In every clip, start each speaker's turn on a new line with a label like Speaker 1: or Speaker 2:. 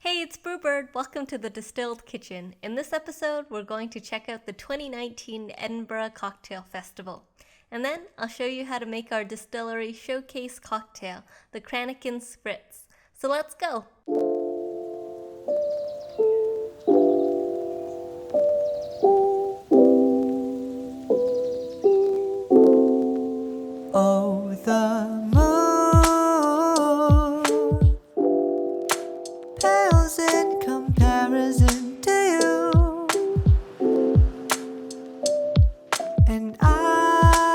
Speaker 1: Hey, it's Brewbird. Welcome to the Distilled Kitchen. In this episode, we're going to check out the 2019 Edinburgh Cocktail Festival. And then I'll show you how to make our distillery showcase cocktail, the Cranachan Spritz. So let's go!
Speaker 2: Oh, the moon pales in comparison to you, and I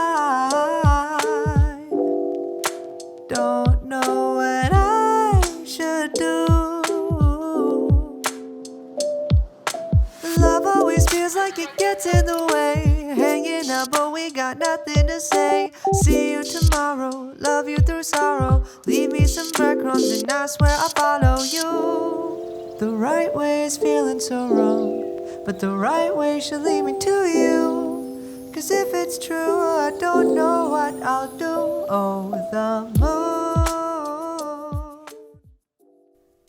Speaker 2: don't know what I should do. Love always feels like it gets in the way, hanging out but we got nothing to say. See you tomorrow, love you through sorrow. Leave me some breadcrumbs and I swear I'll follow you. The right way is feeling so wrong, but the right way should lead me to you. Cause if it's true, I don't know what I'll do. Oh, the moon.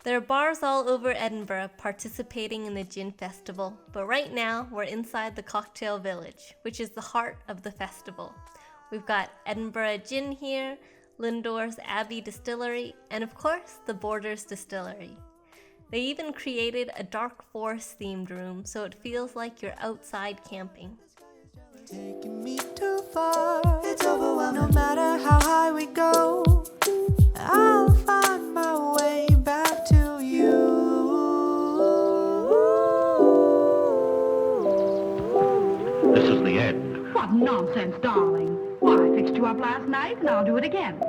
Speaker 1: There are bars all over Edinburgh participating in the gin festival, but right now we're inside the cocktail village, which is the heart of the festival. We've got Edinburgh Gin here, Lindor's Abbey Distillery, and of course the Borders Distillery. They even created a dark forest themed room so it feels like you're outside camping.
Speaker 2: Taking me too far, it's overwhelming. No matter how high we go, I'll find my way back to you.
Speaker 3: This is the end.
Speaker 4: What nonsense, darling. Why, I fixed you up last night and I'll do it again.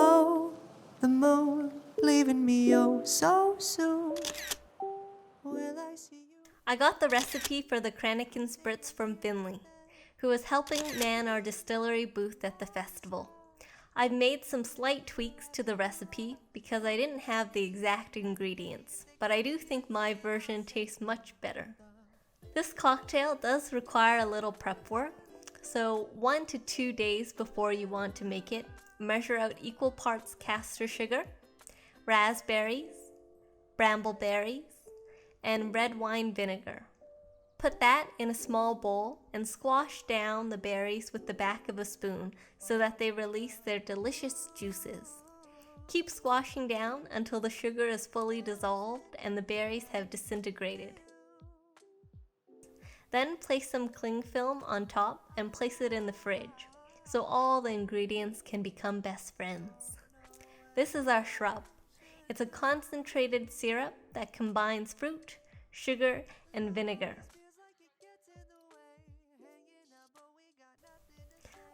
Speaker 2: Oh, the moon leaving me oh so soon. Will I see you?
Speaker 1: I got the recipe for the Cranachan Spritz from Finley, who was helping man our distillery booth at the festival. I've made some slight tweaks to the recipe because I didn't have the exact ingredients, but I do think my version tastes much better. This cocktail does require a little prep work, so 1 to 2 days before you want to make it, measure out equal parts castor sugar, raspberries, brambleberries, and red wine vinegar. Put that in a small bowl and squash down the berries with the back of a spoon so that they release their delicious juices. Keep squashing down until the sugar is fully dissolved and the berries have disintegrated. Then place some cling film on top and place it in the fridge so all the ingredients can become best friends. This is our Shrub. It's a concentrated syrup that combines fruit, sugar, and vinegar.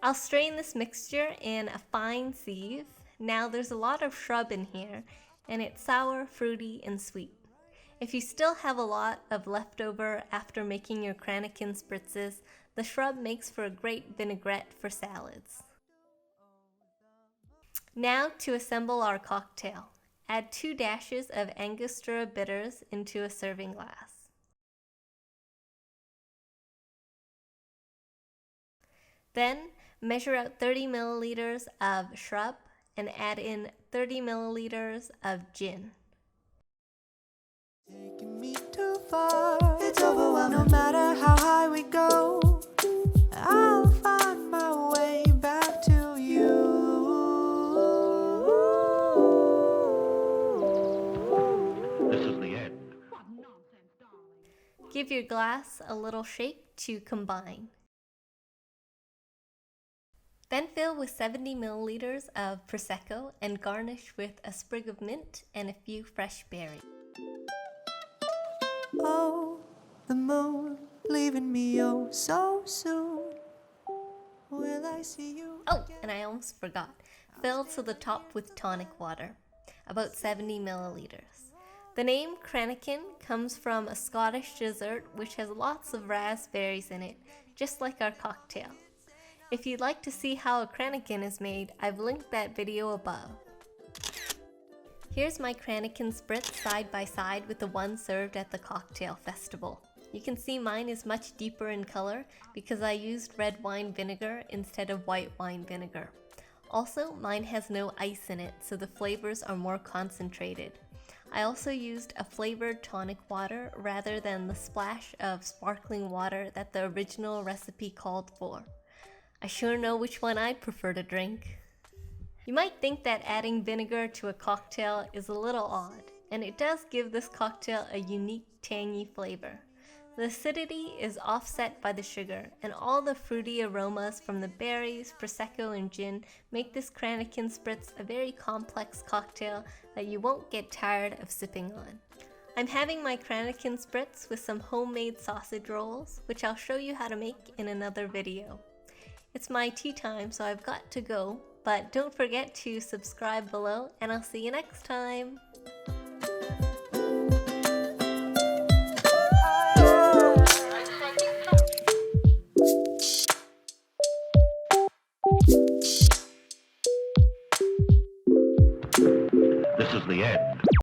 Speaker 1: I'll strain this mixture in a fine sieve. Now there's a lot of Shrub in here, and it's sour, fruity, and sweet. If you still have a lot of leftover after making your Cranachan Spritzes, the Shrub makes for a great vinaigrette for salads. Now to assemble our cocktail. Add 2 dashes of Angostura bitters into a serving glass. Then measure out 30 milliliters of Shrub and add in 30 milliliters of gin.
Speaker 2: Taking me too far, it's overwhelming. No matter how high we go, I'll find my way back to you.
Speaker 3: This is the end.
Speaker 4: What nonsense, darling.
Speaker 1: Give your glass a little shake to combine. Then fill with 70 milliliters of Prosecco and garnish with a sprig of mint and a few fresh berries.
Speaker 2: Oh, the moon leaving me oh so soon. Will I see you?
Speaker 1: Oh, and I almost forgot. Fill to the top with tonic water, about 70 milliliters. The name Cranachan comes from a Scottish dessert which has lots of raspberries in it, just like our cocktail. If you'd like to see how a Cranachan is made, I've linked that video above. Here's my Cranachan Spritz side by side with the one served at the cocktail festival. You can see mine is much deeper in color because I used red wine vinegar instead of white wine vinegar. Also, mine has no ice in it, so the flavors are more concentrated. I also used a flavored tonic water rather than the splash of sparkling water that the original recipe called for. I sure know which one I'd prefer to drink. You might think that adding vinegar to a cocktail is a little odd, and it does give this cocktail a unique tangy flavor. The acidity is offset by the sugar, and all the fruity aromas from the berries, Prosecco, and gin make this Cranachan Spritz a very complex cocktail that you won't get tired of sipping on. I'm having my Cranachan Spritz with some homemade sausage rolls, which I'll show you how to make in another video. It's my tea time, so I've got to go, but don't forget to subscribe below, and I'll see you next time!
Speaker 3: This is the end.